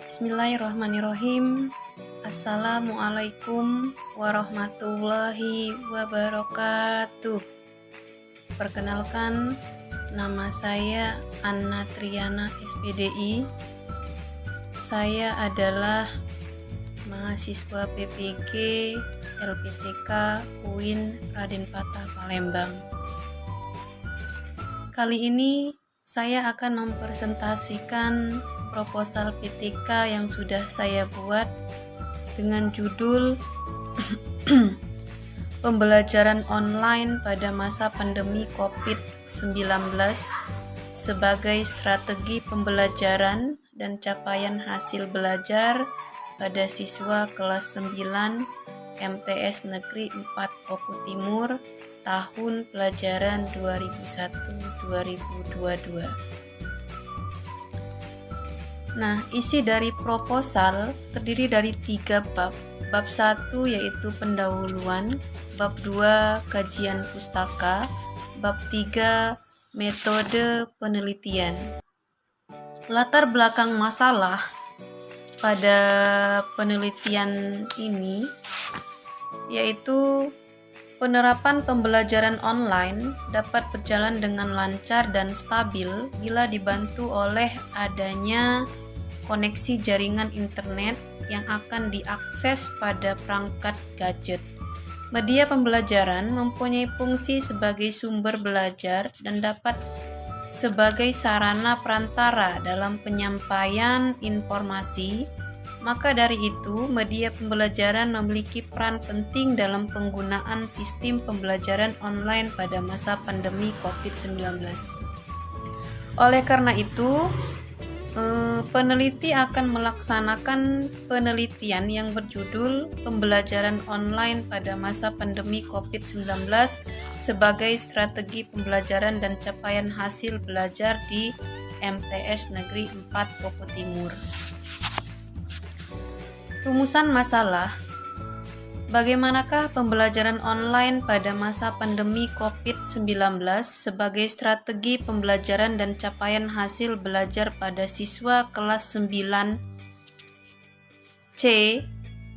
Bismillahirrahmanirrahim. Assalamualaikum warahmatullahi wabarakatuh. Perkenalkan, nama saya Anna Triana SPDI. Saya adalah mahasiswa PPG LPTK UIN Raden Patah Palembang. Kali ini saya akan mempresentasikan proposal PTK yang sudah saya buat dengan judul Pembelajaran online pada masa pandemi COVID-19 sebagai strategi pembelajaran dan capaian hasil belajar pada siswa kelas 9 MTS Negeri 4 Oku Timur tahun pelajaran 2001-2022. Nah, isi dari proposal terdiri dari 3 bab. Bab 1 yaitu pendahuluan, bab 2 kajian pustaka, bab 3 metode penelitian. Latar belakang masalah pada penelitian ini yaitu penerapan pembelajaran online dapat berjalan dengan lancar dan stabil bila dibantu oleh adanya koneksi jaringan internet yang akan diakses pada perangkat gadget. Media pembelajaran mempunyai fungsi sebagai sumber belajar dan dapat sebagai sarana perantara dalam penyampaian informasi. Maka dari itu, media pembelajaran memiliki peran penting dalam penggunaan sistem pembelajaran online pada masa pandemi COVID-19. Oleh karena itu, peneliti akan melaksanakan penelitian yang berjudul Pembelajaran Online pada Masa Pandemi COVID-19 sebagai Strategi Pembelajaran dan Capaian Hasil Belajar di MTS Negeri 4 Oku Timur. Rumusan masalah. Bagaimanakah pembelajaran online pada masa pandemi COVID-19 sebagai strategi pembelajaran dan capaian hasil belajar pada siswa kelas 9 C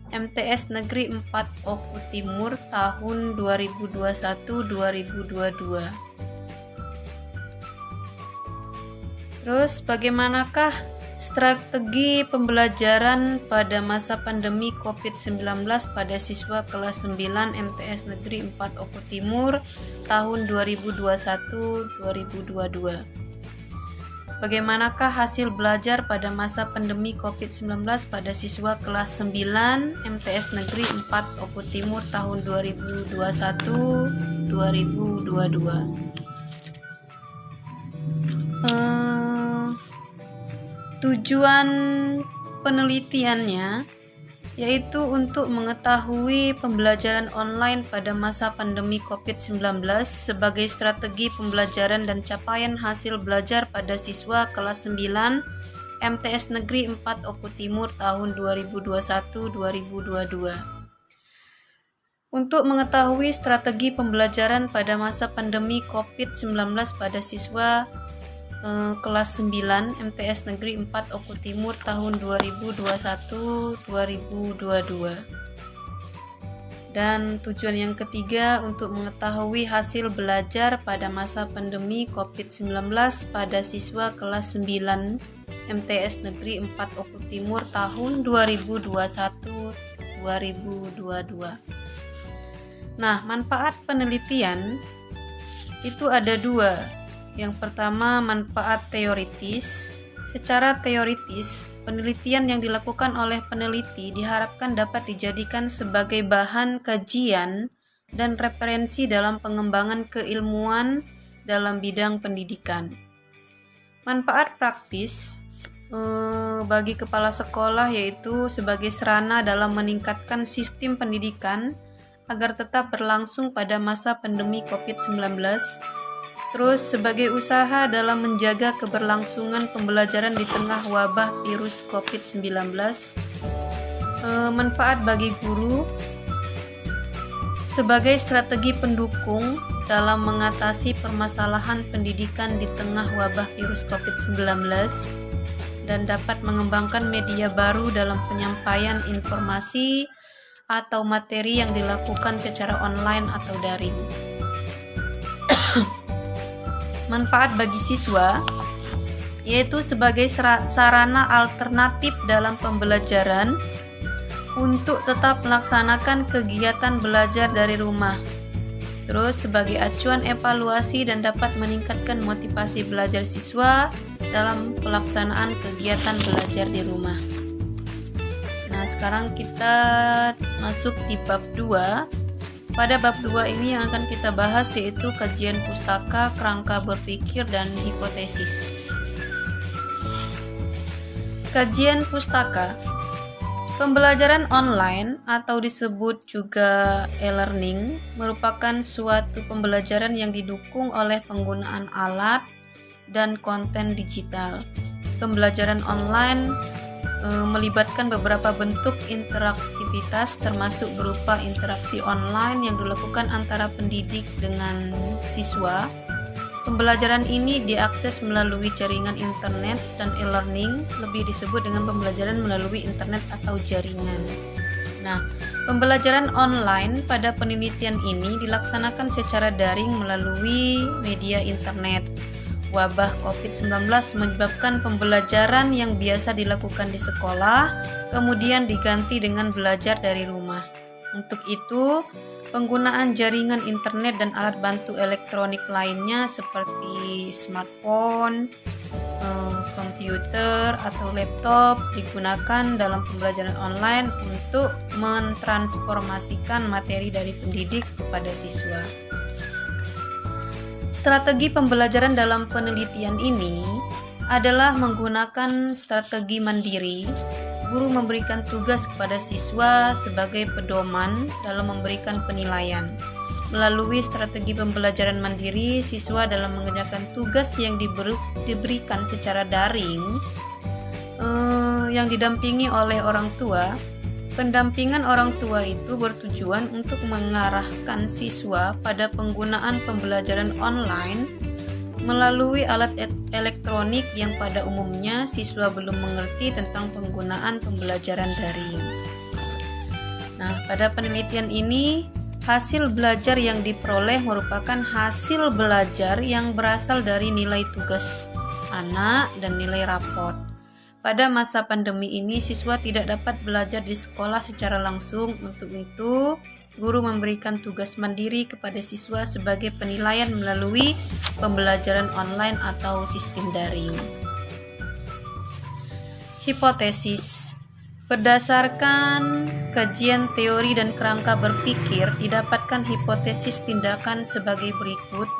MTS Negeri 4 Oku Timur tahun 2021-2022. Terus bagaimanakah strategi pembelajaran pada masa pandemi COVID-19 pada siswa kelas 9 MTS Negeri 4 Oku Timur tahun 2021-2022. Bagaimanakah hasil belajar pada masa pandemi COVID-19 pada siswa kelas 9 MTS Negeri 4 Oku Timur tahun 2021-2022. Tujuan penelitiannya yaitu untuk mengetahui pembelajaran online pada masa pandemi COVID-19 sebagai strategi pembelajaran dan capaian hasil belajar pada siswa kelas 9 MTS Negeri 4 Oku Timur tahun 2021-2022. Untuk mengetahui strategi pembelajaran pada masa pandemi COVID-19 pada siswa kelas 9 MTS Negeri 4 Oku Timur tahun 2021-2022. Dan tujuan yang ketiga untuk mengetahui hasil belajar pada masa pandemi COVID-19 pada siswa kelas 9 MTS Negeri 4 Oku Timur tahun 2021-2022. Nah, manfaat penelitian itu ada 2. Yang pertama, manfaat teoritis. Secara teoritis, penelitian yang dilakukan oleh peneliti diharapkan dapat dijadikan sebagai bahan kajian dan referensi dalam pengembangan keilmuan dalam bidang pendidikan. Manfaat praktis bagi kepala sekolah yaitu sebagai sarana dalam meningkatkan sistem pendidikan agar tetap berlangsung pada masa pandemi COVID-19. Terus sebagai usaha dalam menjaga keberlangsungan pembelajaran di tengah wabah virus COVID-19. Manfaat bagi guru sebagai strategi pendukung dalam mengatasi permasalahan pendidikan di tengah wabah virus COVID-19. dan dapat mengembangkan media baru dalam penyampaian informasi atau materi yang dilakukan secara online atau daring. Manfaat bagi siswa yaitu sebagai sarana alternatif dalam pembelajaran untuk tetap melaksanakan kegiatan belajar dari rumah. Terus sebagai acuan evaluasi dan dapat meningkatkan motivasi belajar siswa dalam pelaksanaan kegiatan belajar di rumah. Nah, sekarang kita masuk di bab 2. Pada bab 2 ini yang akan kita bahas yaitu kajian pustaka, kerangka berpikir, dan hipotesis. Kajian pustaka. Pembelajaran online atau disebut juga e-learning merupakan suatu pembelajaran yang didukung oleh penggunaan alat dan konten digital. Pembelajaran online melibatkan beberapa bentuk interaktivitas termasuk berupa interaksi online yang dilakukan antara pendidik dengan siswa. Pembelajaran ini diakses melalui jaringan internet dan e-learning lebih disebut dengan pembelajaran melalui internet atau jaringan. Nah, pembelajaran online pada penelitian ini dilaksanakan secara daring melalui media internet. Wabah COVID-19 menyebabkan pembelajaran yang biasa dilakukan di sekolah kemudian diganti dengan belajar dari rumah. Untuk itu, penggunaan jaringan internet dan alat bantu elektronik lainnya seperti smartphone, komputer, atau laptop digunakan dalam pembelajaran online untuk mentransformasikan materi dari pendidik kepada siswa. Strategi pembelajaran dalam penelitian ini adalah menggunakan strategi mandiri. Guru memberikan tugas kepada siswa sebagai pedoman dalam memberikan penilaian. Melalui strategi pembelajaran mandiri, siswa dalam mengerjakan tugas yang diberikan secara daring yang didampingi oleh orang tua. Pendampingan orang tua itu bertujuan untuk mengarahkan siswa pada penggunaan pembelajaran online melalui alat elektronik yang pada umumnya siswa belum mengerti tentang penggunaan pembelajaran daring. Nah, pada penelitian ini, hasil belajar yang diperoleh merupakan hasil belajar yang berasal dari nilai tugas anak dan nilai raport. Pada masa pandemi ini, siswa tidak dapat belajar di sekolah secara langsung. Untuk itu, guru memberikan tugas mandiri kepada siswa sebagai penilaian melalui pembelajaran online atau sistem daring. Hipotesis. Berdasarkan kajian teori dan kerangka berpikir, didapatkan hipotesis tindakan sebagai berikut.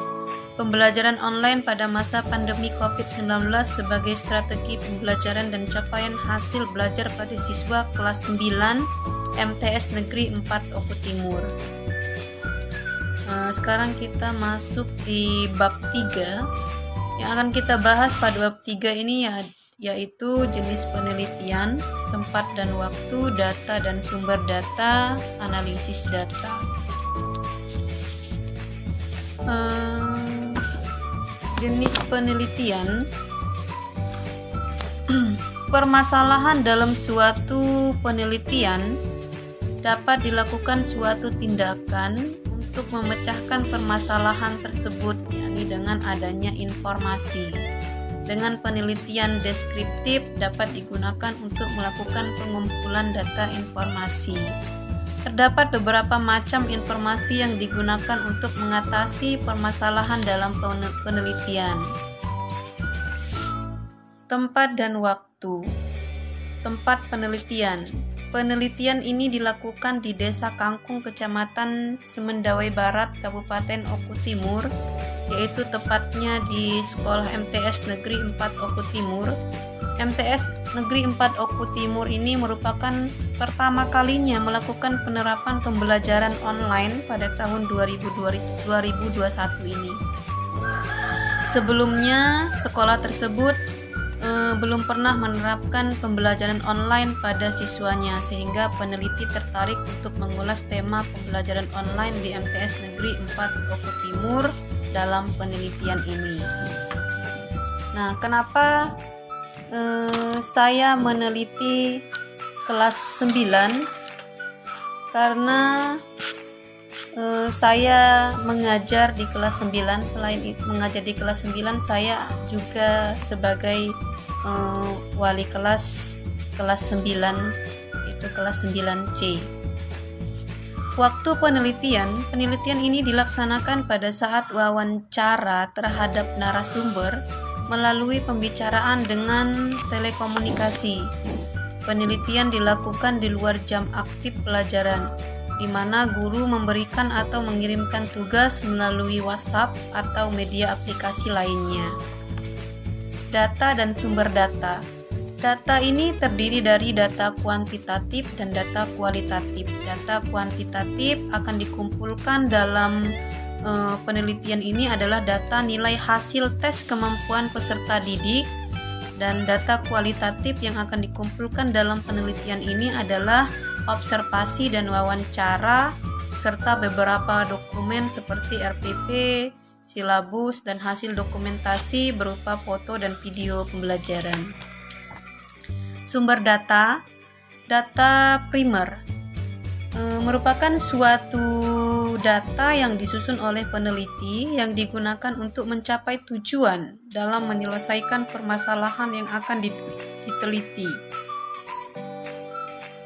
Pembelajaran online pada masa pandemi COVID-19 sebagai strategi pembelajaran dan capaian hasil belajar pada siswa kelas 9 MTS Negeri 4 Oku Timur. Sekarang kita masuk di bab 3. Yang akan kita bahas pada bab 3 ini yaitu jenis penelitian, tempat dan waktu, data dan sumber data, analisis data. Jenis penelitian. Permasalahan dalam suatu penelitian dapat dilakukan suatu tindakan untuk memecahkan permasalahan tersebut, yakni dengan adanya informasi. Dengan penelitian deskriptif dapat digunakan untuk melakukan pengumpulan data informasi. Terdapat beberapa macam informasi yang digunakan untuk mengatasi permasalahan dalam penelitian. Tempat dan waktu. Tempat penelitian. Penelitian ini dilakukan di Desa Kangkung, Kecamatan Semendawai Barat, Kabupaten Oku Timur, yaitu tepatnya di Sekolah MTS Negeri 4 Oku Timur. MTS Negeri 4 Oku Timur ini merupakan pertama kalinya melakukan penerapan pembelajaran online pada tahun 2021 ini. Sebelumnya, sekolah tersebut belum pernah menerapkan pembelajaran online pada siswanya, sehingga peneliti tertarik untuk mengulas tema pembelajaran online di MTS Negeri 4 Oku Timur dalam penelitian ini. Nah, kenapa saya meneliti kelas 9 karena saya mengajar di kelas 9. Selain mengajar di kelas 9, saya juga sebagai wali kelas 9, itu kelas 9C. Waktu penelitian ini dilaksanakan pada saat wawancara terhadap narasumber melalui pembicaraan dengan telekomunikasi. Penelitian dilakukan di luar jam aktif pelajaran, di mana guru memberikan atau mengirimkan tugas melalui WhatsApp atau media aplikasi lainnya. Data dan sumber data. Data ini terdiri dari data kuantitatif dan data kualitatif. Data kuantitatif akan dikumpulkan dalam penelitian ini adalah data nilai hasil tes kemampuan peserta didik, dan data kualitatif yang akan dikumpulkan dalam penelitian ini adalah observasi dan wawancara serta beberapa dokumen seperti RPP, silabus, dan hasil dokumentasi berupa foto dan video pembelajaran. Sumber data. Data primer merupakan suatu data yang disusun oleh peneliti yang digunakan untuk mencapai tujuan dalam menyelesaikan permasalahan yang akan diteliti.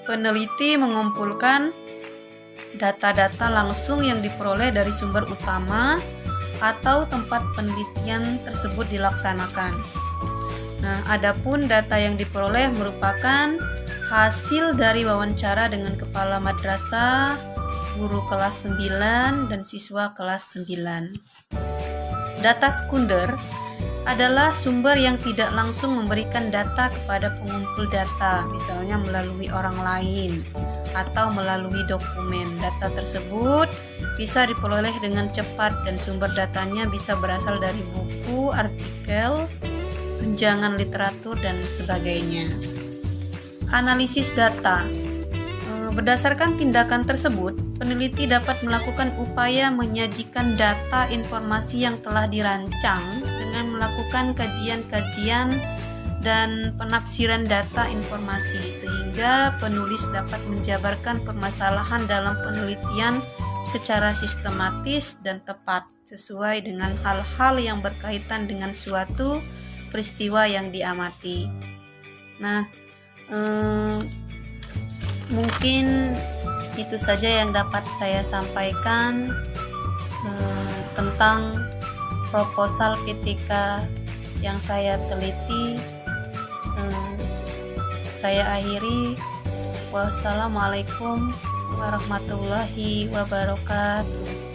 Peneliti mengumpulkan data-data langsung yang diperoleh dari sumber utama atau tempat penelitian tersebut dilaksanakan. Nah, adapun data yang diperoleh merupakan hasil dari wawancara dengan kepala madrasah, guru kelas 9, dan siswa kelas 9. Data sekunder adalah sumber yang tidak langsung memberikan data kepada pengumpul data, misalnya melalui orang lain atau melalui dokumen. Data tersebut bisa diperoleh dengan cepat dan sumber datanya bisa berasal dari buku, artikel, tunjangan literatur, dan sebagainya. Analisis data. Berdasarkan tindakan tersebut, peneliti dapat melakukan upaya menyajikan data informasi yang telah dirancang dengan melakukan kajian-kajian dan penafsiran data informasi, sehingga penulis dapat menjabarkan permasalahan dalam penelitian secara sistematis dan tepat sesuai dengan hal-hal yang berkaitan dengan suatu peristiwa yang diamati. Nah, mungkin itu saja yang dapat saya sampaikan tentang proposal PTK yang saya teliti. Saya akhiri. Wassalamualaikum warahmatullahi wabarakatuh.